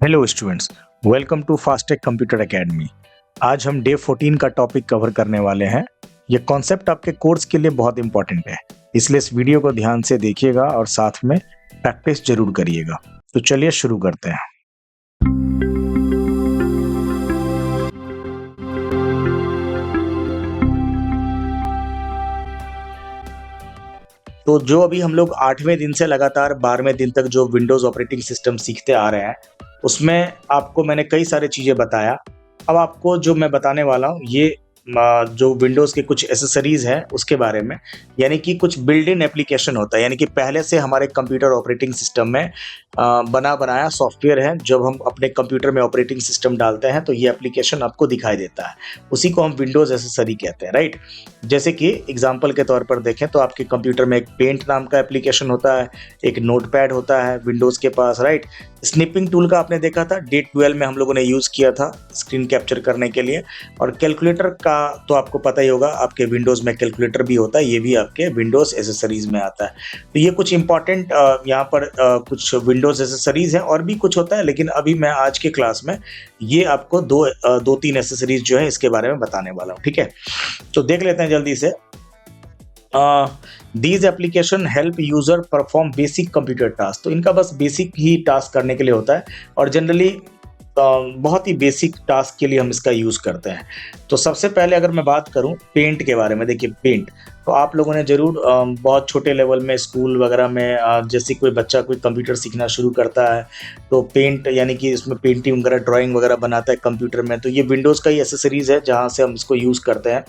Hello students, welcome to Fastech computer academy. आज हम day 14 का टॉपिक कवर करने वाले हैं। ये कॉन्सेप्ट आपके कोर्स के लिए बहुत इंपॉर्टेंट है, इसलिए इस वीडियो को ध्यान से देखिएगा और साथ में प्रैक्टिस जरूर करिएगा। तो चलिए शुरू करते हैं। तो जो अभी हम लोग 8वें दिन से लगातार 12वें दिन तक जो विंडोज़ ऑपरेटिंग सिस्टम सीखते आ रहे हैं, उसमें आपको मैंने कई सारी चीज़ें बताया। अब आपको जो मैं बताने वाला हूँ ये जो विंडोज़ के कुछ एसेसरीज़ हैं उसके बारे में, यानी कि कुछ बिल्ट इन एप्लीकेशन होता है, यानी कि पहले से हमारे कंप्यूटर ऑपरेटिंग सिस्टम में बना बनाया सॉफ्टवेयर है। जब हम अपने कंप्यूटर में ऑपरेटिंग सिस्टम डालते हैं तो ये एप्लीकेशन आपको दिखाई देता है, उसी को हम विंडोज़ एसेसरी कहते हैं, राइट। जैसे कि एग्जांपल के तौर पर देखें तो आपके कंप्यूटर में एक पेंट नाम का एप्लीकेशन होता है, एक नोटपैड होता है विंडोज़ के पास, राइट। स्निपिंग टूल का आपने देखा था, डे 12 में हम लोगों ने यूज़ किया था स्क्रीन कैप्चर करने के लिए। और कैलकुलेटर का तो आपको पता ही होगा, आपके विंडोज़ में कैलकुलेटर भी होता है, ये भी आपके विंडोज़ एसेसरीज़ में आता है। तो ये कुछ इंपॉर्टेंट यहाँ पर कुछ विंडोज़ एसेसरीज़ हैं, और भी कुछ होता है, लेकिन अभी मैं आज के क्लास में ये आपको दो तीन एसेसरीज़ जो है इसके बारे में बताने वाला हूँ, ठीक है। तो देख लेते हैं जल्दी से। These application help user perform basic computer task. तो इनका बस बेसिक ही टास्क करने के लिए होता है, और जनरली बहुत ही बेसिक टास्क के लिए हम इसका यूज़ करते हैं। तो सबसे पहले अगर मैं बात करूं पेंट के बारे में, देखिए पेंट तो आप लोगों ने ज़रूर बहुत छोटे लेवल में स्कूल वगैरह में जैसे कोई बच्चा कोई कंप्यूटर सीखना शुरू करता है तो पेंट यानी कि इसमें पेंटिंग वगैरह ड्राइंग वगैरह बनाता है कंप्यूटर में, तो ये विंडोज़ का ही एसेसरीज़ है जहाँ से हम इसको यूज़ करते हैं।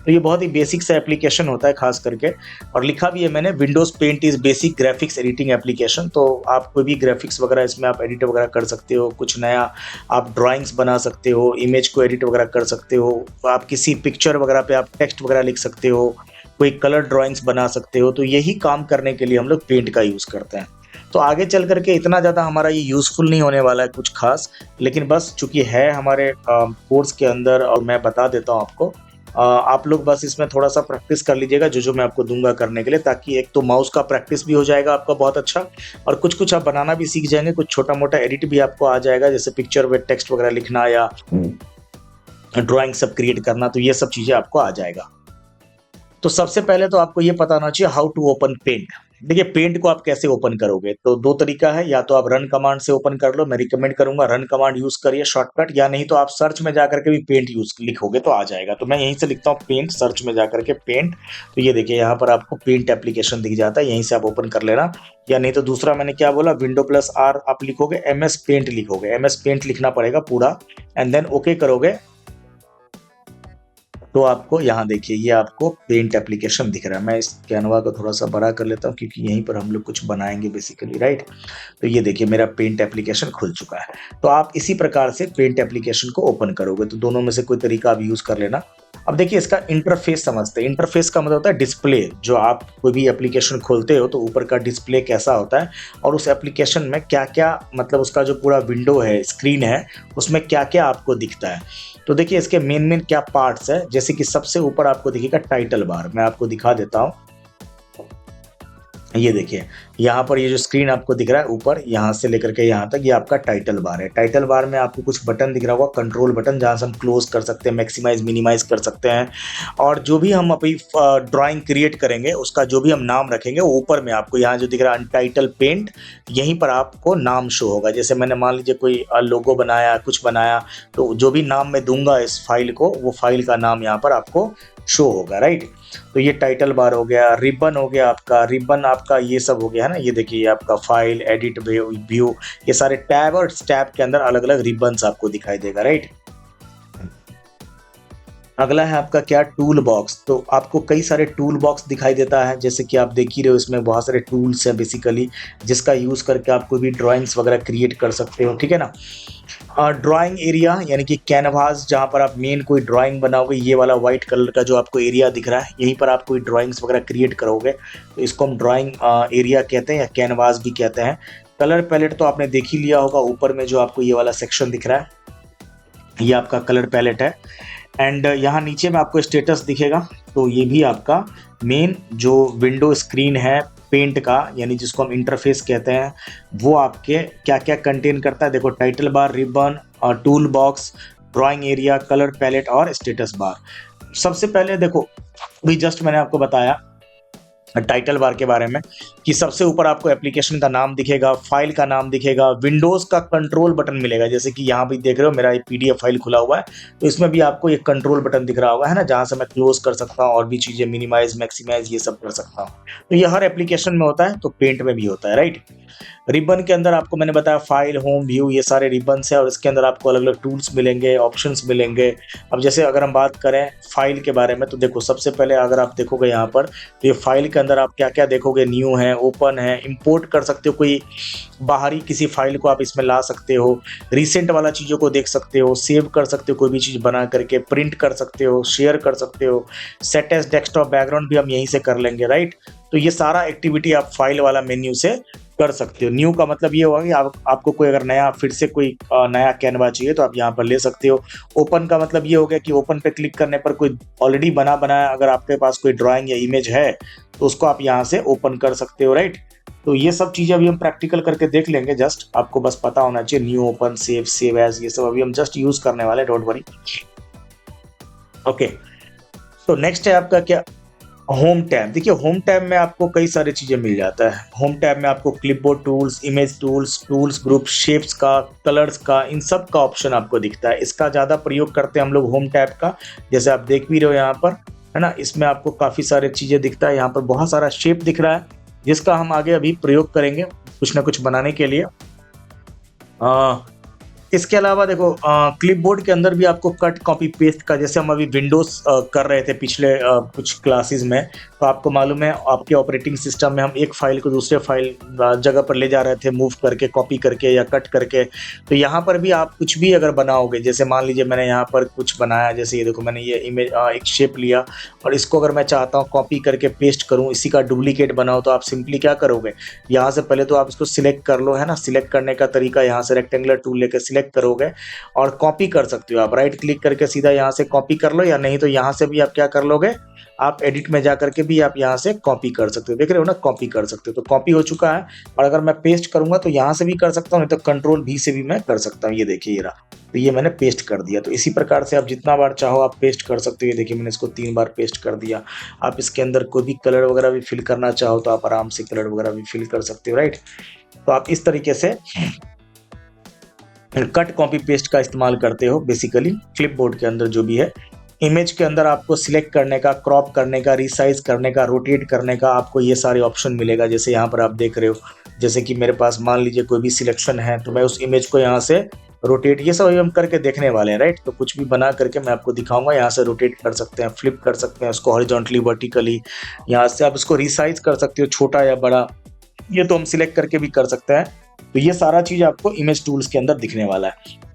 तो ये बहुत ही बेसिक सा एप्लीकेशन होता है खास करके, और लिखा भी है मैंने, Windows paint is basic graphics editing application. तो आप कोई भी ग्राफिक्स वगैरह इसमें आप एडिट वगैरह कर सकते हो, कुछ नया आप ड्राइंग्स बना सकते हो, इमेज को एडिट वगैरह कर सकते हो, आप किसी पिक्चर वगैरह पे आप टेक्स्ट वगैरह लिख सकते हो, कोई कलर ड्राइंग्स बना सकते हो। तो यही काम करने के लिए हम लोग पेंट का यूज़ करते हैं। तो आगे चल करके इतना ज़्यादा हमारा ये यूज़फुल नहीं होने वाला है कुछ खास, लेकिन बस चूंकि है हमारे कोर्स के अंदर और मैं बता देता हूँ आपको। आप लोग बस इसमें थोड़ा सा प्रैक्टिस कर लीजिएगा जो मैं आपको दूंगा करने के लिए, ताकि एक तो माउस का प्रैक्टिस भी हो जाएगा आपका बहुत अच्छा, और कुछ आप बनाना भी सीख जाएंगे, कुछ छोटा मोटा एडिट भी आपको आ जाएगा, जैसे पिक्चर में टेक्स्ट वगैरह लिखना या ड्राइंग सब क्रिएट करना, तो ये सब चीज़ें आपको आ जाएगा। तो सबसे पहले तो आपको ये पता होना चाहिए हाउ टू ओपन पेंट। देखिए पेंट को आप कैसे ओपन करोगे, तो दो तरीका है, या तो आप रन कमांड से ओपन कर लो, मैं रिकमेंड करूंगा रन कमांड यूज करिए शॉर्टकट, या नहीं तो आप सर्च में जाकर के भी पेंट यूज लिखोगे तो आ जाएगा। तो मैं यहीं से लिखता हूँ पेंट, सर्च में जाकर के पेंट, तो ये देखिए यहाँ पर आपको पेंट एप्लीकेशन दिख जाता है, यहीं से आप ओपन कर लेना। या नहीं तो दूसरा मैंने क्या बोला, Windows+R आप लिखोगे, MS पेंट लिखोगे, MS पेंट लिखना पड़ेगा पूरा, एंड देन ओके करोगे तो आपको यहाँ देखिए ये आपको पेंट एप्लीकेशन दिख रहा है। मैं इस कैनवा को थोड़ा सा बड़ा कर लेता हूँ क्योंकि यहीं पर हम लोग कुछ बनाएंगे बेसिकली, राइट। तो ये देखिए मेरा पेंट एप्लीकेशन खुल चुका है। तो आप इसी प्रकार से पेंट एप्लीकेशन को ओपन करोगे, तो दोनों में से कोई तरीका आप यूज कर लेना। अब देखिए इसका इंटरफेस समझते हैं। इंटरफेस का मतलब होता है डिस्प्ले, जो आप कोई भी एप्लीकेशन खोलते हो तो ऊपर का डिस्प्ले कैसा होता है, और उस एप्लीकेशन में क्या क्या, मतलब उसका जो पूरा विंडो है, स्क्रीन है, उसमें क्या क्या आपको दिखता है। तो देखिए इसके मेन क्या पार्ट्स है, जैसे कि सबसे ऊपर आपको दिखेगा टाइटल बार, मैं आपको दिखा देता हूँ। ये देखिए यहाँ पर ये जो स्क्रीन आपको दिख रहा है ऊपर, यहाँ से लेकर के यहाँ तक, ये आपका टाइटल बार है। टाइटल बार में आपको कुछ बटन दिख रहा होगा, कंट्रोल बटन, जहाँ से हम क्लोज कर सकते हैं, मैक्सिमाइज मिनिमाइज कर सकते हैं, और जो भी हम अभी ड्राइंग क्रिएट करेंगे उसका जो भी हम नाम रखेंगे वो ऊपर में आपको यहाँ जो दिख रहा है अनटाइटल पेंट, यहीं पर आपको नाम शो होगा। जैसे मैंने मान लीजिए कोई लोगो बनाया, कुछ बनाया, तो जो भी नाम मैं दूंगा इस फाइल को, वो फाइल का नाम यहाँ पर आपको शो होगा, राइट। तो ये टाइटल बार हो गया, रिबन हो गया आपका, रिबन आपका ये सब हो गया है ना। ये देखिए आपका फाइल, एडिट, व्यू, ये सारे टैब, और टैब के अंदर अलग अलग रिबन्स आपको दिखाई देगा, राइट। अगला है आपका क्या, टूल बॉक्स। तो आपको कई सारे टूल बॉक्स दिखाई देता है, जैसे कि आप देख ही रहे हो, इसमें बहुत सारे टूल्स हैं बेसिकली, जिसका यूज करके आप कोई भी ड्राइंग्स वगैरह क्रिएट कर सकते हो, ठीक है ना। ड्राइंग एरिया यानी कि कैनवास, जहाँ पर आप मेन कोई ड्राइंग बनाओगे, ये वाला व्हाइट कलर का जो आपको एरिया दिख रहा है, यहीं पर आप कोई ड्राइंग्स वगैरह क्रिएट करोगे, तो इसको हम ड्राइंग एरिया कहते हैं या कैनवास भी कहते हैं। कलर पैलेट तो आपने देख ही लिया होगा, ऊपर में जो आपको ये वाला सेक्शन दिख रहा है, ये आपका कलर पैलेट है। एंड यहाँ नीचे में आपको स्टेटस दिखेगा, तो ये भी आपका मेन जो विंडो स्क्रीन है पेंट का, यानी जिसको हम इंटरफेस कहते हैं, वो आपके क्या क्या कंटेन करता है। देखो, टाइटल बार, रिबन और tool box, drawing area, colour palette और स्टेटस बार। सबसे पहले देखो, अभी जस्ट मैंने आपको बताया टाइटल बार के बारे में कि सबसे ऊपर आपको एप्लीकेशन का नाम दिखेगा, फाइल का नाम दिखेगा, विंडोज का कंट्रोल बटन मिलेगा। जैसे कि यहाँ भी देख रहे हो मेरा एक पीडीएफ फाइल खुला हुआ है, तो इसमें भी आपको एक कंट्रोल बटन दिख रहा होगा, है ना, जहाँ से मैं क्लोज कर सकता हूँ और भी चीजें मिनिमाइज, मैक्सिमाइज ये सब कर सकता हूँ। तो ये हर एप्लीकेशन में होता है, तो पेंट में भी होता है, राइट। रिबन के अंदर आपको मैंने बताया फाइल, होम, व्यू, ये सारे रिबन्स है और इसके अंदर आपको अलग अलग टूल्स मिलेंगे, ऑप्शंस मिलेंगे। अब जैसे अगर हम बात करें फाइल के बारे में, तो देखो सबसे पहले अगर आप देखोगे यहाँ पर, तो ये फाइल के अंदर आप क्या क्या देखोगे, न्यू है, ओपन है, इंपोर्ट कर सकते हो, कोई बाहरी किसी फाइल को आप इसमें ला सकते हो, रिसेंट वाला चीज़ों को देख सकते हो, सेव कर सकते हो कोई भी चीज़ बना करके, प्रिंट कर सकते हो, शेयर कर सकते हो, सेट एज डेस्कटॉप बैकग्राउंड भी हम यहीं से कर लेंगे, राइट। तो ये सारा एक्टिविटी आप फाइल वाला मेन्यू से कर सकते हो। न्यू का मतलब ये होगा कि आपको कोई अगर नया फिर से कोई नया कैनवा चाहिए तो आप यहाँ पर ले सकते हो। ओपन का मतलब ये हो गया कि ओपन पे क्लिक करने पर कोई ऑलरेडी बनाया अगर आपके पास कोई ड्राइंग या इमेज है तो उसको आप यहाँ से ओपन कर सकते हो, राइट। तो ये सब चीज़ें अभी हम प्रैक्टिकल करके देख लेंगे, जस्ट आपको बस पता होना चाहिए new, open, save, save as, ये सब अभी हम जस्ट यूज करने वाले, डोंट वरी। ओके, तो नेक्स्ट है आपका क्या, होम टैब। देखिए होम टैब में आपको कई सारी चीज़ें मिल जाता है। होम टैब में आपको clipboard tools, image tools, tools group, shapes का, कलर्स का, इन सब का ऑप्शन आपको दिखता है। इसका ज़्यादा प्रयोग करते हैं हम लोग होम टैब का, जैसे आप देख भी रहे हो यहाँ पर, है ना। इसमें आपको काफ़ी सारी चीज़ें दिखता है, यहाँ पर बहुत सारा शेप दिख रहा है जिसका हम आगे अभी प्रयोग करेंगे कुछ ना कुछ बनाने के लिए। इसके अलावा देखो क्लिपबोर्ड के अंदर भी आपको कट, कॉपी, पेस्ट का, जैसे हम अभी विंडोज कर रहे थे पिछले कुछ क्लासेस में, तो आपको मालूम है आपके ऑपरेटिंग सिस्टम में हम एक फाइल को दूसरे फाइल जगह पर ले जा रहे थे, मूव करके, कॉपी करके या कट करके। तो यहाँ पर भी आप कुछ भी अगर बनाओगे, जैसे मान लीजिए मैंने यहाँ पर कुछ बनाया, जैसे ये देखो मैंने ये इमेज एक शेप लिया और इसको अगर मैं चाहता हूँ कॉपी करके पेस्ट करूँ, इसी का डुप्लीकेट बनाओ, तो आप सिंपली क्या करोगे, यहाँ से पहले तो आप इसको सिलेक्ट कर लो, है ना। सिलेक्ट करने का तरीका यहाँ से रेक्टेंगुलर टूल लेकर सिलेक्ट करोगे और कॉपी कर सकते हो। आप राइट क्लिक करके सीधा यहाँ से कॉपी कर लो, या नहीं तो यहाँ से भी आप क्या कर लोगे, आप एडिट में जा करके भी आप यहाँ से कॉपी कर सकते हो। देख रहे हो ना, कॉपी कर सकते हो। तो कॉपी हो चुका है और अगर मैं पेस्ट करूंगा तो यहाँ से भी कर सकता हूँ, नहीं तो कंट्रोल भी से भी मैं कर सकता हूँ। ये देखिए ये रहा, तो ये मैंने पेस्ट कर दिया। तो इसी प्रकार से आप जितना बार चाहो आप पेस्ट कर सकते हो। ये देखिए मैंने इसको 3 बार पेस्ट कर दिया। आप इसके अंदर कोई भी कलर वगैरह भी फिल करना चाहो तो आप आराम से कलर वगैरह भी फिल कर सकते हो, राइट। तो आप इस तरीके से कट, कॉपी, पेस्ट का इस्तेमाल करते हो बेसिकली क्लिपबोर्ड के अंदर जो भी है। इमेज के अंदर आपको सिलेक्ट करने का, क्रॉप करने का, रिसाइज करने का, रोटेट करने का, आपको ये सारे ऑप्शन मिलेगा। जैसे यहाँ पर आप देख रहे हो, जैसे कि मेरे पास मान लीजिए कोई भी सिलेक्शन है तो मैं उस इमेज को यहाँ से रोटेट, ये सब अभी हम करके देखने वाले हैं, राइट। तो कुछ भी बना करके मैं आपको दिखाऊंगा। यहाँ से रोटेट कर सकते हैं, फ्लिप कर सकते हैं उसको हॉरिजॉन्टली, वर्टिकली। यहाँ से आप इसको रिसाइज कर सकते हो, छोटा या बड़ा, ये तो हम सिलेक्ट करके भी कर सकते हैं। तो ये सारा चीज आपको इमेज टूल्स के अंदर दिखने वाला है।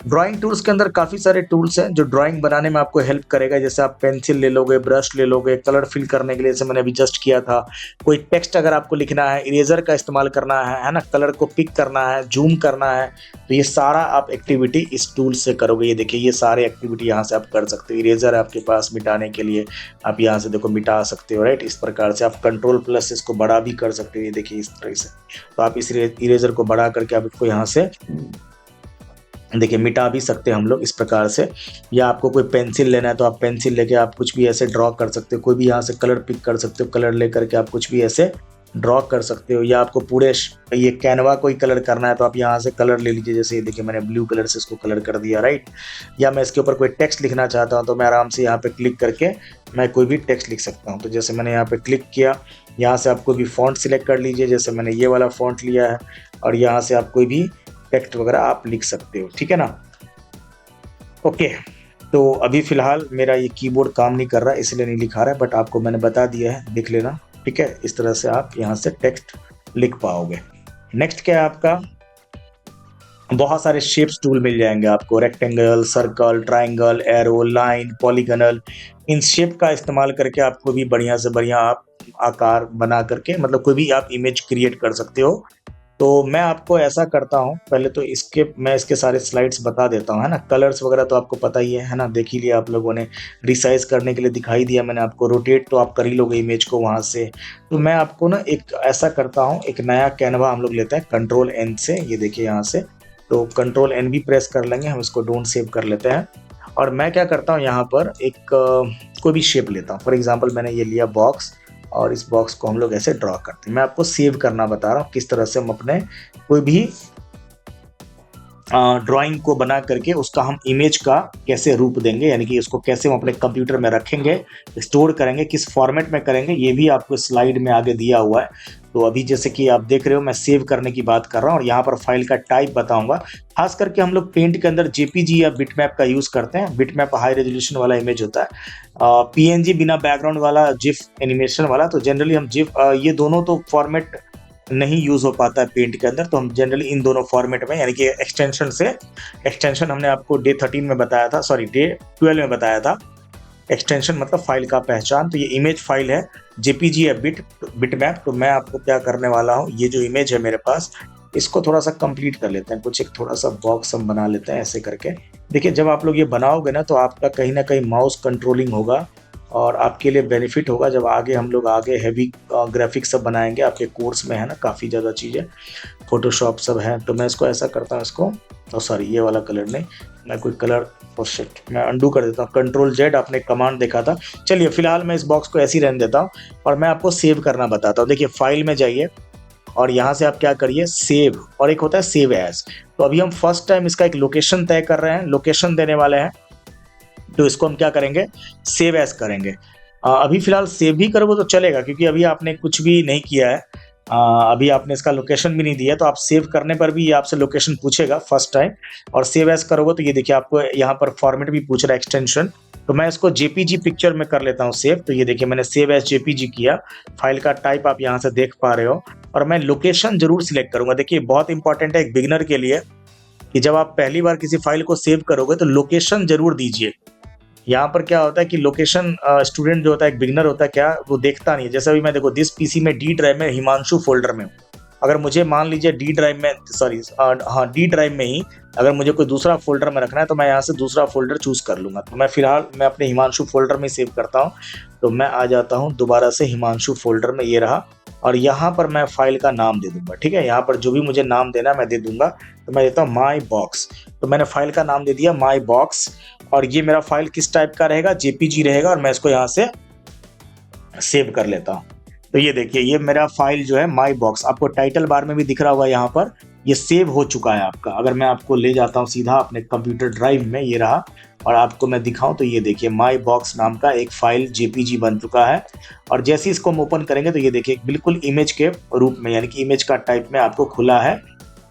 ड्राइंग टूल्स के अंदर काफ़ी सारे टूल्स हैं जो ड्राइंग बनाने में आपको हेल्प करेगा। जैसे आप पेंसिल ले लोगे, ब्रश ले लोगे, कलर फिल करने के लिए, जैसे मैंने अभी जस्ट किया था। कोई टेक्स्ट अगर आपको लिखना है, इरेजर का इस्तेमाल करना है ना, कलर को पिक करना है, जूम करना है, तो ये सारा आप एक्टिविटी इस टूल से करोगे। ये देखिए ये सारे एक्टिविटी यहाँ से आप कर सकते हो। इरेजर है आपके पास मिटाने के लिए, आप यहाँ से देखो मिटा सकते हो, राइट। इस प्रकार से आप कंट्रोल प्लस इसको बड़ा भी कर सकते हो। ये देखिए इस तरह से, तो आप इस इरेजर को बड़ा करके आप इसको यहाँ से देखिए मिटा भी सकते हैं हम लोग इस प्रकार से। या आपको कोई पेंसिल लेना है तो आप पेंसिल लेके आप कुछ भी ऐसे ड्रॉ कर सकते हो। कोई भी यहाँ से कलर पिक कर सकते हो, कलर ले करके आप कुछ भी ऐसे ड्रॉ कर सकते हो। या आपको पूरे ये कैनवा कोई कलर करना है तो आप यहाँ से कलर ले लीजिए। जैसे ये देखिए मैंने ब्लू कलर से इसको कलर कर दिया, राइट। या मैं इसके ऊपर कोई टेक्स्ट लिखना चाहता हूँ तो मैं आराम से यहाँ पे क्लिक करके मैं कोई भी टेक्स्ट लिख सकता हूँ। तो जैसे मैंने यहाँ पे क्लिक किया, यहाँ से आप कोई भी फॉन्ट सिलेक्ट कर लीजिए। जैसे मैंने ये वाला फॉन्ट लिया है और यहाँ से आप कोई भी टेक्स्ट वगैरह आप लिख सकते हो, ठीक है ना। ओके, तो अभी फिलहाल मेरा ये कीबोर्ड काम नहीं कर रहा है इसलिए नहीं लिखा रहा है, बट आपको मैंने बता दिया है, लिख लेना, ठीक है। इस तरह से आप यहाँ से टेक्स्ट लिख पाओगे। नेक्स्ट क्या है आपका, बहुत सारे शेप्स टूल मिल जाएंगे आपको, rectangle, circle, triangle, arrow, line, polygonal. इन शेप का इस्तेमाल करके आपको भी बढ़िया से बढ़िया आप आकार बना करके, मतलब कोई भी आप इमेज क्रिएट कर सकते हो तो मैं आपको ऐसा करता हूँ, पहले तो मैं इसके सारे स्लाइड्स बता देता हूँ, है ना। कलर्स वगैरह तो आपको पता ही है ना, देख ही लिया आप लोगों ने। रिसाइज करने के लिए दिखाई दिया मैंने आपको, रोटेट तो आप कर ही लोगे इमेज को वहाँ से। तो मैं आपको ना एक ऐसा करता हूँ, एक नया कैनवा हम लोग लेते हैं कंट्रोल एन से, ये देखिए यहाँ से। तो कंट्रोल एन भी प्रेस कर लेंगे, हम इसको डोंट सेव कर लेते हैं। और मैं क्या करता हूँ यहाँ पर एक कोई भी शेप लेता हूँ। फॉर एग्जाम्पल मैंने ये लिया बॉक्स, और इस बॉक्स को हम लोग ऐसे ड्रॉ करते हैं। मैं आपको सेव करना बता रहा हूँ किस तरह से हम अपने कोई भी ड्राइंग को बना करके उसका हम इमेज का कैसे रूप देंगे, यानी कि उसको कैसे हम अपने कंप्यूटर में रखेंगे, स्टोर करेंगे, किस फॉर्मेट में करेंगे, ये भी आपको स्लाइड में आगे दिया हुआ है। तो अभी जैसे कि आप देख रहे हो मैं सेव करने की बात कर रहा हूँ, और यहाँ पर फाइल का टाइप बताऊंगा। खास करके हम लोग पेंट के अंदर जेपीजी या बिटमैप का यूज करते हैं। बिटमैप हाई रेजोल्यूशन वाला इमेज होता है, पीएनजी बिना बैकग्राउंड वाला, जिफ एनिमेशन वाला। तो जनरली हम जिफ, ये दोनों तो फॉर्मेट नहीं यूज हो पाता है पेंट के अंदर, तो हम जनरली इन दोनों फॉर्मेट में, यानी कि एक्सटेंशन हमने आपको डे 13 में बताया था, सॉरी डे 12 में बताया था। एक्सटेंशन मतलब फाइल का पहचान। तो ये इमेज फाइल है जेपीजी या बिटमैप। तो मैं आपको क्या करने वाला हूँ, ये जो इमेज है मेरे पास, इसको थोड़ा सा कंप्लीट कर लेते हैं, कुछ एक थोड़ा सा बॉक्स हम बना लेते हैं ऐसे करके। देखिए जब आप लोग ये बनाओगे ना, तो आपका कहीं ना कहीं माउस कंट्रोलिंग होगा, और आपके लिए बेनिफिट होगा जब हम लोग आगे हैवी ग्राफिक्स सब बनाएंगे। आपके कोर्स में है ना काफ़ी ज़्यादा चीज़ें, फोटोशॉप सब है। तो मैं इसको ऐसा करता हूँ, इसको सॉरी ये वाला कलर नहीं, मैं कोई कलर मैं अंडू कर देता हूँ। कंट्रोल जेड, आपने कमांड देखा था। चलिए फिलहाल मैं इस बॉक्स को ऐसे ही रहने देता हूँ, और मैं आपको सेव करना बताता हूँ। देखिए फाइल में जाइए, और यहाँ से आप क्या करिए, सेव, और एक होता है सेव एज। तो अभी हम फर्स्ट टाइम इसका एक लोकेशन तय कर रहे हैं, लोकेशन देने वाले हैं। तो इसको हम क्या करेंगे, सेव एज करेंगे। अभी फिलहाल सेव भी करोगे तो चलेगा, क्योंकि अभी आपने कुछ भी नहीं किया है, अभी आपने इसका लोकेशन भी नहीं दिया। तो आप सेव करने पर भी ये आपसे लोकेशन पूछेगा फर्स्ट टाइम, और सेव एज करोगे तो ये देखिए आपको यहाँ पर फॉर्मेट भी पूछ रहा है, एक्सटेंशन। तो मैं इसको जेपीजी पिक्चर में कर लेता हूँ सेव। तो ये देखिए मैंने सेव एज जेपीजी किया। फाइल का टाइप आप यहाँ से देख पा रहे हो, और मैं लोकेशन जरूर सिलेक्ट करूंगा। देखिए बहुत इंपॉर्टेंट है एक बिगिनर के लिए, कि जब आप पहली बार किसी फाइल को सेव करोगे तो लोकेशन जरूर दीजिए। यहाँ पर क्या होता है कि लोकेशन स्टूडेंट जो होता है, एक बिगनर होता है, क्या वो देखता नहीं है। जैसे अभी मैं देखो दिस पीसी में डी ड्राइव में हिमांशु फोल्डर में हूँ। अगर मुझे मान लीजिए डी ड्राइव में, सॉरी हाँ डी ड्राइव में ही अगर मुझे कोई दूसरा फोल्डर में रखना है, तो मैं यहाँ से दूसरा फोल्डर चूज कर लूंगा। तो मैं फिलहाल मैं अपने हिमांशु फोल्डर में सेव करता हूँ। तो मैं आ जाता हूँ दोबारा से हिमांशु फोल्डर में, ये रहा। और यहाँ पर मैं फाइल का नाम दे दूंगा, ठीक है। यहाँ पर जो भी मुझे नाम देना मैं दे दूंगा। तो मैं देता हूँ माई बॉक्स। तो मैंने फाइल का नाम दे दिया माई बॉक्स, और ये मेरा फाइल किस टाइप का रहेगा, जेपीजी रहेगा। और मैं इसको यहाँ से सेव कर लेता हूँ। तो ये देखिए ये मेरा फाइल जो है माई बॉक्स, आपको टाइटल बार में भी दिख रहा होगा, यहाँ पर ये सेव हो चुका है आपका। अगर मैं आपको ले जाता हूँ सीधा अपने कंप्यूटर ड्राइव में, ये रहा, और आपको मैं दिखाऊं तो ये देखिए माई बॉक्स नाम का एक फाइल जेपीजी बन चुका है। और जैसे इसको हम ओपन करेंगे तो ये देखिए बिल्कुल इमेज के रूप में, यानी कि इमेज का टाइप में आपको खुला है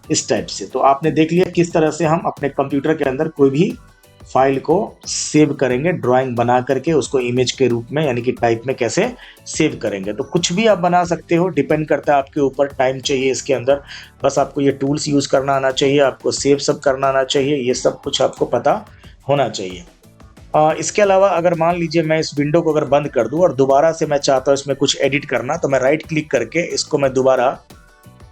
इस टाइप से। तो आपने देख लिया किस तरह से हम अपने कंप्यूटर के अंदर कोई भी फाइल को सेव करेंगे, ड्राइंग बना करके उसको इमेज के रूप में, यानी कि टाइप में कैसे सेव करेंगे। तो कुछ भी आप बना सकते हो, डिपेंड करता है आपके ऊपर। टाइम चाहिए इसके अंदर, बस आपको ये टूल्स यूज करना आना चाहिए, आपको सेव सब करना आना चाहिए, ये सब कुछ आपको पता होना चाहिए। इसके अलावा अगर मान लीजिए मैं इस विंडो को अगर बंद कर दूं और दोबारा से मैं चाहता हूं इसमें कुछ एडिट करना, तो मैं राइट क्लिक करके इसको मैं दोबारा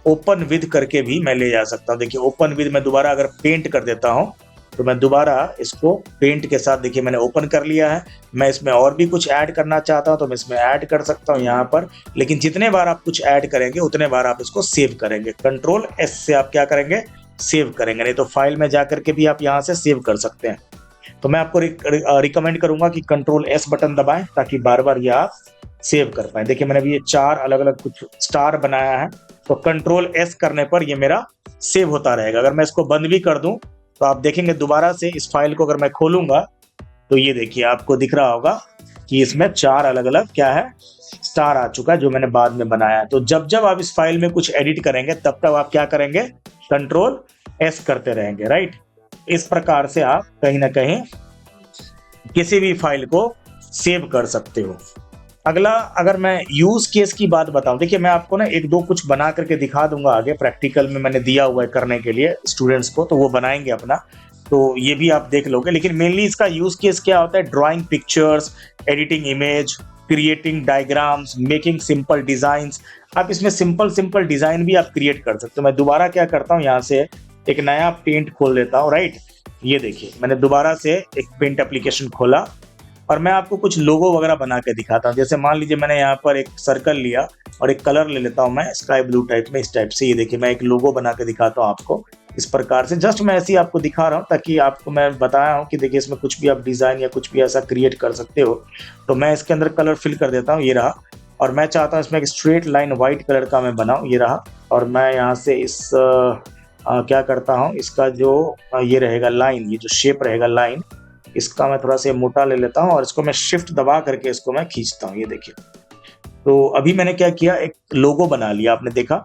ओपन विद करके भी मैं ले जा सकता हूं। देखिए ओपन विद मैं दोबारा अगर पेंट कर देता हूं, तो मैं दोबारा इसको पेंट के साथ, देखिए मैंने ओपन कर लिया है। मैं इसमें और भी कुछ ऐड करना चाहता हूं तो मैं इसमें ऐड कर सकता हूं यहाँ पर। लेकिन जितने बार आप कुछ ऐड करेंगे उतने बार आप इसको सेव करेंगे। कंट्रोल एस से आप क्या करेंगे, सेव करेंगे। नहीं तो फाइल में जाकर के भी आप यहाँ से सेव कर सकते हैं। तो मैं आपको रिकमेंड करूंगा कि कंट्रोल एस बटन दबाएं, ताकि बार बार ये आप सेव कर पाए। देखिए मैंने भी ये 4 अलग अलग कुछ स्टार बनाया है, तो कंट्रोल एस करने पर ये मेरा सेव होता रहेगा। अगर मैं इसको बंद भी कर दूं तो आप देखेंगे दोबारा से इस फाइल को अगर मैं खोलूंगा, तो ये देखिए आपको दिख रहा होगा कि इसमें 4 अलग अलग क्या है, स्टार आ चुका है, जो मैंने बाद में बनाया है। तो जब जब आप इस फाइल में कुछ एडिट करेंगे तब तब आप क्या करेंगे, कंट्रोल एस करते रहेंगे, राइट। इस प्रकार से आप कहीं ना कहीं किसी भी फाइल को सेव कर सकते हो। अगला अगर मैं यूज केस की बात बताऊं, देखिए मैं आपको ना एक दो कुछ बना करके दिखा दूंगा आगे, प्रैक्टिकल में मैंने दिया हुआ है करने के लिए स्टूडेंट्स को, तो वो बनाएंगे अपना। तो ये भी आप देख लोगे। लेकिन मेनली इसका यूज केस क्या होता है, drawing pictures, editing image, creating diagrams, making simple designs. आप इसमें सिंपल सिंपल डिजाइन भी आप क्रिएट कर सकते हो। मैं दोबारा क्या करता हूँ, यहाँ से एक नया पेंट खोल लेता हूँ, राइट। ये देखिए मैंने दोबारा से एक पेंट एप्लीकेशन खोला और मैं आपको कुछ लोगो वगैरह बना के दिखाता हूँ। जैसे मान लीजिए मैंने यहाँ पर एक सर्कल लिया और एक कलर ले लेता हूँ मैं स्काई ब्लू टाइप में, इस टाइप से। ये देखिए मैं एक लोगो बना के दिखाता हूँ आपको इस प्रकार से। जस्ट मैं ऐसे ही आपको दिखा रहा हूँ ताकि आपको मैं बताया हूँ कि देखिए इसमें कुछ भी आप डिजाइन या कुछ भी ऐसा क्रिएट कर सकते हो। तो मैं इसके अंदर कलर फिल कर देता हूँ, ये रहा। और मैं चाहता हूँ इसमें एक स्ट्रेट लाइन व्हाइट कलर का मैं बनाऊँ, ये रहा। और मैं यहाँ से इस क्या करता हूँ, इसका जो ये रहेगा लाइन, ये जो शेप रहेगा लाइन, इसका मैं थोड़ा सा मोटा ले लेता हूँ और इसको मैं शिफ्ट दबा करके इसको मैं खींचता हूँ। ये देखिए, तो अभी मैंने क्या किया, एक लोगो बना लिया, आपने देखा।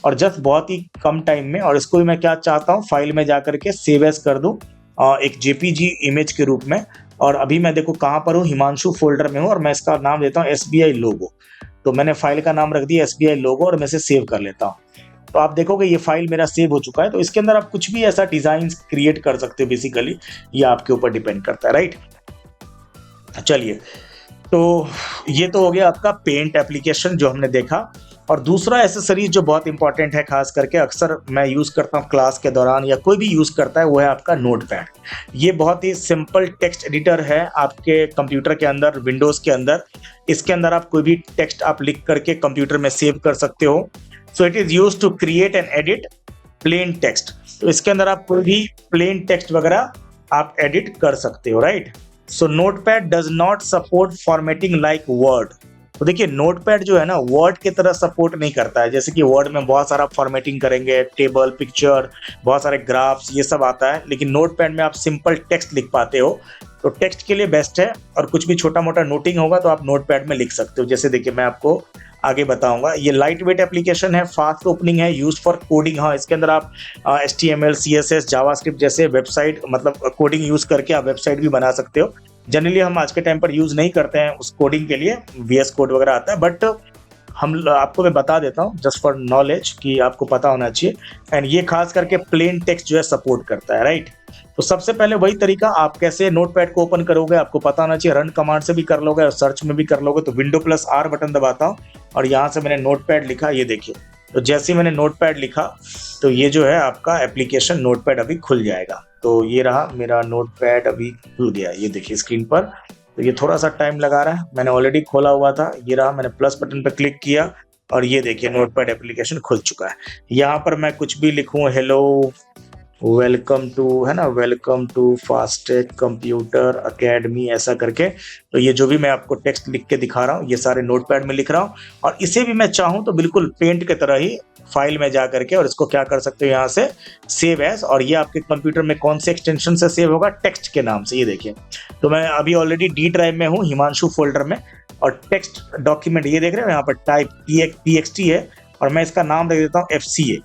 और जस्ट बहुत ही कम टाइम में। और इसको भी मैं क्या चाहता हूँ, फाइल में जाकर के सेव एज कर दूँ एक जेपीजी इमेज के रूप में। और अभी मैं देखो कहाँ पर हूँ, हिमांशु फोल्डर में हूँ और मैं इसका नाम देता हूँ SBI लोगो। तो मैंने फाइल का नाम रख दिया SBI लोगो और मैं इसे सेव कर लेता हूँ। तो आप देखोगे ये फाइल मेरा सेव हो चुका है। तो इसके अंदर आप कुछ भी ऐसा डिजाइन क्रिएट कर सकते हो, बेसिकली ये आपके ऊपर डिपेंड करता है, राइट। चलिए, तो ये तो हो गया आपका पेंट एप्लीकेशन जो हमने देखा। और दूसरा एसेसरीज जो बहुत इंपॉर्टेंट है, खास करके अक्सर मैं यूज करता हूँ क्लास के दौरान या कोई भी यूज करता है, वो है आपका नोटपैड। ये बहुत ही सिंपल टेक्स्ट एडिटर है आपके कंप्यूटर के अंदर, विंडोज के अंदर। इसके अंदर आप कोई भी टेक्स्ट आप लिख करके कंप्यूटर में सेव कर सकते हो। So it is use to create and edit plain text. तो इसके अंदर आप कोई भी प्लेन टेक्स्ट वगैरह आप एडिट कर सकते हो, right. So notepad does not support formatting like word. तो देखिए नोटपैड जो है ना, वर्ड की तरह सपोर्ट नहीं करता है। जैसे कि वर्ड में बहुत सारा फॉर्मेटिंग करेंगे, टेबल, पिक्चर, बहुत सारे ग्राफ्स, ये सब आता है। लेकिन नोटपैड में आप सिंपल टेक्स्ट लिख पाते हो, तो टेक्स्ट के लिए बेस्ट है। और कुछ भी छोटा मोटा नोटिंग होगा तो आप नोटपैड में लिख सकते हो। जैसे देखिए मैं आपको आगे बताऊंगा। ये लाइट वेट एप्लीकेशन है, फास्ट ओपनिंग है, यूज फॉर कोडिंग। हाँ, इसके अंदर आप HTML, CSS, जावास्क्रिप्ट जैसे वेबसाइट, मतलब कोडिंग यूज करके आप वेबसाइट भी बना सकते हो। जनरली हम आज के टाइम पर यूज नहीं करते हैं उस कोडिंग के लिए, VS कोड वगैरह आता है, बट हम आपको मैं बता देता हूँ जस्ट फॉर नॉलेज कि आपको पता होना चाहिए। एंड ये खास करके प्लेन टेक्स्ट जो है सपोर्ट करता है, राइट। तो सबसे पहले वही तरीका, आप कैसे नोटपैड को ओपन करोगे आपको पता होना चाहिए। रन कमांड से भी कर लोगे और सर्च में भी कर लोगे। तो Window+R बटन दबाता हूँ और यहाँ से मैंने नोटपैड लिखा, ये देखिए। तो जैसे ही मैंने नोटपैड लिखा तो ये जो है आपका एप्लीकेशन नोटपैड अभी खुल जाएगा। तो ये रहा मेरा नोटपैड, अभी खुल गया, ये देखिए स्क्रीन पर। तो ये थोड़ा सा टाइम लगा रहा है, मैंने ऑलरेडी खोला हुआ था। ये रहा, मैंने प्लस बटन पर क्लिक किया और ये देखिए नोटपैड एप्लीकेशन खुल चुका है। यहाँ पर मैं कुछ भी लिखूँ, हेलो, वेलकम टू, है ना, welcome to Fastech computer academy, ऐसा करके। तो ये जो भी मैं आपको टेक्स्ट लिख के दिखा रहा हूँ ये सारे नोटपैड में लिख रहा हूँ। और इसे भी मैं चाहूँ तो बिल्कुल पेंट की तरह ही फाइल में जा करके और इसको क्या कर सकते हो, यहाँ से सेव एज। और ये आपके कंप्यूटर में कौन से एक्सटेंशन से सेव होगा, टेक्स्ट के नाम से। ये देखिए, तो मैं अभी ऑलरेडी D ड्राइव में हूँ, हिमांशु फोल्डर में। और टेक्स्ट डॉक्यूमेंट ये देख रहे हो, यहाँ पर टाइप TXT है और मैं इसका नाम रख देता हूँ FCA।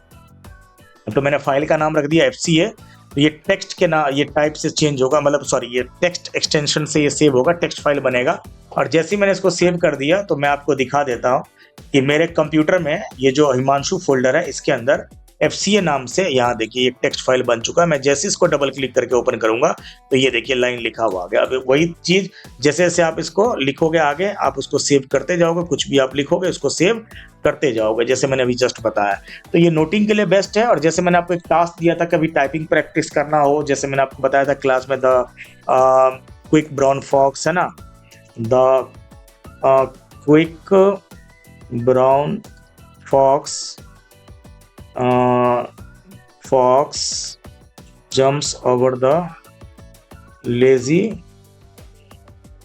तो मैंने फाइल का नाम रख दिया FCA। तो ये टेक्स्ट के नाम, ये टाइप से चेंज होगा, मतलब सॉरी, ये टेक्स्ट एक्सटेंशन से ये सेव होगा, टेक्स्ट फाइल बनेगा। और जैसे ही मैंने इसको सेव कर दिया तो मैं आपको दिखा देता हूँ कि मेरे कंप्यूटर में ये जो हिमांशु फोल्डर है इसके अंदर FCA नाम से, यहाँ देखिए एक टेक्स्ट फाइल बन चुका है। मैं जैसे इसको डबल क्लिक करके ओपन करूंगा तो ये देखिए लाइन लिखा हुआ आ गया। अब वही चीज जैसे जैसे आप इसको लिखोगे आगे, आप उसको सेव करते जाओगे, कुछ भी आप लिखोगे उसको सेव करते जाओगे, जैसे मैंने अभी जस्ट बताया। तो ये नोटिंग के लिए बेस्ट है। और जैसे मैंने आपको एक टास्क दिया था, कभी टाइपिंग प्रैक्टिस करना हो, जैसे मैंने आपको बताया था क्लास में, द क्विक ब्राउन फॉक्स, है ना, the quick brown fox jumps over the lazy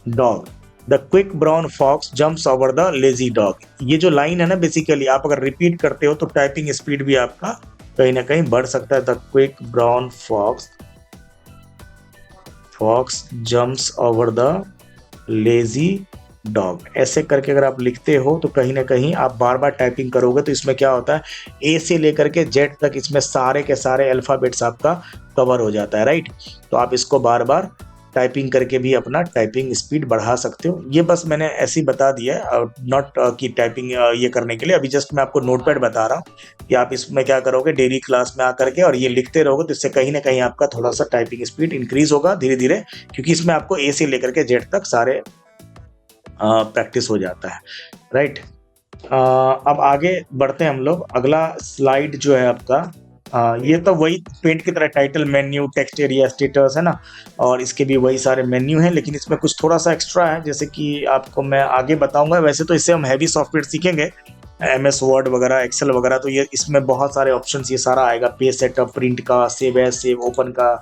dog. The quick brown fox jumps over the lazy dog. ये जो लाइन है ना, बेसिकली आप अगर रिपीट करते हो तो टाइपिंग स्पीड भी आपका कहीं ना कहीं बढ़ सकता है। The quick brown fox jumps over the lazy dog, ऐसे करके अगर आप लिखते हो तो कहीं ना कहीं आप बार बार टाइपिंग करोगे तो इसमें क्या होता है, A से लेकर के Z तक इसमें सारे के सारे अल्फाबेट्स आपका कवर हो जाता है, राइट। तो आप इसको बार बार टाइपिंग करके भी अपना टाइपिंग स्पीड बढ़ा सकते हो। ये बस मैंने ऐसे ही बता दिया है, नॉट कि टाइपिंग ये करने के लिए। अभी जस्ट मैं आपको नोटपैड बता रहा हूँ कि आप इसमें क्या करोगे, डेली क्लास में आकर के और ये लिखते रहोगे, तो इससे कहीं ना कहीं आपका थोड़ा सा टाइपिंग स्पीड इंक्रीज होगा धीरे धीरे, क्योंकि इसमें आपको ए से लेकर के जेड तक सारे प्रैक्टिस हो जाता है, राइट। अब आगे बढ़ते हैं हम लोग। अगला स्लाइड जो है आपका, ये तो वही पेंट की तरह title, menu, text area, status है ना, और इसके भी वही सारे मेन्यू हैं, लेकिन इसमें कुछ थोड़ा सा एक्स्ट्रा है, जैसे कि आपको मैं आगे बताऊंगा। वैसे तो इससे हम हैवी सॉफ्टवेयर सीखेंगे, MS वर्ड वगैरह, एक्सेल वगैरह, तो ये इसमें बहुत सारे ऑप्शंस ये सारा आएगा, पेज सेटअप, प्रिंट का, सेव एज, सेव ओपन का,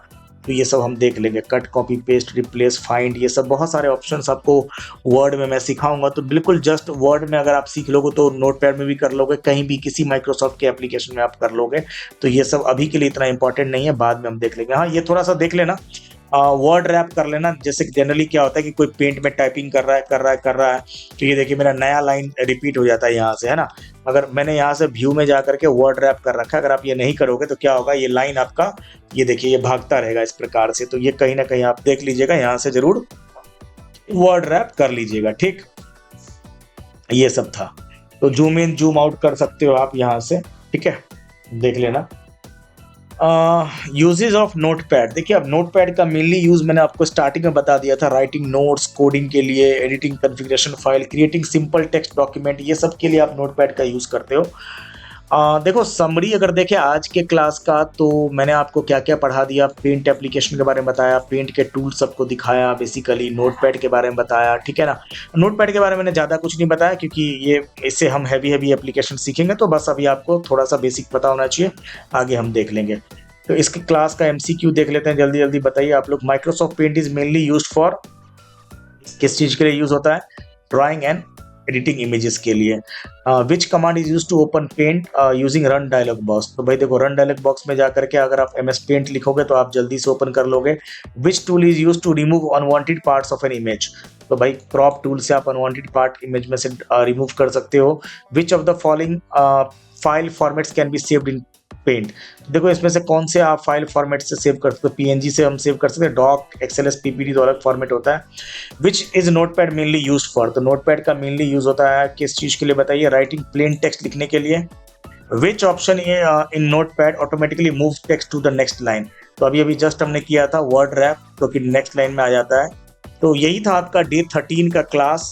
तो ये सब हम देख लेंगे। Cut, copy, paste, replace, find, ये सब बहुत सारे ऑप्शंस आपको वर्ड में मैं सिखाऊंगा। तो बिल्कुल जस्ट वर्ड में अगर आप सीख लोगे तो नोटपैड में भी कर लोगे, कहीं भी किसी माइक्रोसॉफ्ट के एप्लीकेशन में आप कर लोगे। तो ये सब अभी के लिए इतना इंपॉर्टेंट नहीं है, बाद में हम देख लेंगे। हाँ, ये थोड़ा सा देख लेना, वर्ड रैप कर लेना। जैसे कि जनरली क्या होता है कि कोई पेंट में टाइपिंग कर रहा है, तो ये देखिए मेरा नया लाइन रिपीट हो जाता है यहाँ से, है ना। अगर मैंने यहाँ से व्यू में जा करके वर्ड रैप कर रखा है, अगर आप ये नहीं करोगे तो क्या होगा, ये लाइन आपका, ये देखिए, ये भागता रहेगा इस प्रकार से। तो ये कहीं ना कहीं आप देख लीजिएगा, यहाँ से जरूर वर्ड रैप कर लीजिएगा, ठीक। ये सब था। तो जूम इन जूम आउट कर सकते हो आप यहाँ से, ठीक है, देख लेना। यूजेज ऑफ नोटपैड, देखिए अब नोटपैड का मेनली यूज मैंने आपको स्टार्टिंग में बता दिया था, राइटिंग नोट्स, कोडिंग के लिए, editing configuration file, creating simple text document, ये सब के लिए आप नोटपैड का यूज करते हो। देखो समरी अगर देखें आज के क्लास का, तो मैंने आपको क्या क्या पढ़ा दिया। पेंट एप्लीकेशन के बारे में बताया, पेंट के टूल सबको दिखाया, बेसिकली नोटपैड के बारे में बताया, ठीक है ना। नोटपैड के बारे में मैंने ज़्यादा कुछ नहीं बताया, क्योंकि ये इससे हम हैवी एप्लीकेशन सीखेंगे, तो बस अभी आपको थोड़ा सा बेसिक पता होना चाहिए, आगे हम देख लेंगे। तो इसके क्लास का MCQ देख लेते हैं, जल्दी जल्दी बताइए आप लोग। Microsoft Paint is mainly use for, किस चीज़ के लिए यूज होता है, ड्राइंग एंड एडिटिंग इमेजेस के लिए। Which command is use to open Paint using run dialog box, तो भाई देखो रन डायलॉग बॉक्स में जाकर के अगर आप MS पेंट लिखोगे तो आप जल्दी से ओपन कर लोगे। Which tool is use to remove unwanted parts of an image, तो भाई क्रॉप टूल से आप अनवांटेड पार्ट इमेज में से रिमूव कर सकते हो। Which of the following file formats can be saved in Paint, देखो इसमें से कौन से आप फाइल फॉर्मेट से सेव कर सकते हो। PNG से हम सेव कर सकते हैं, डॉक, XLS, PPT तो अलग फॉर्मेट होता है। Which is notepad mainly use for, तो नोटपैड का मेनली यूज होता है किस चीज के लिए बताइए, राइटिंग प्लेन टेक्स्ट लिखने के लिए। Which option in Notepad automatically move text to the next line, तो अभी जस्ट हमने किया था वर्ड रैप, तो कि नेक्स्ट लाइन में आ जाता है। तो यही था आपका डे 13 का क्लास।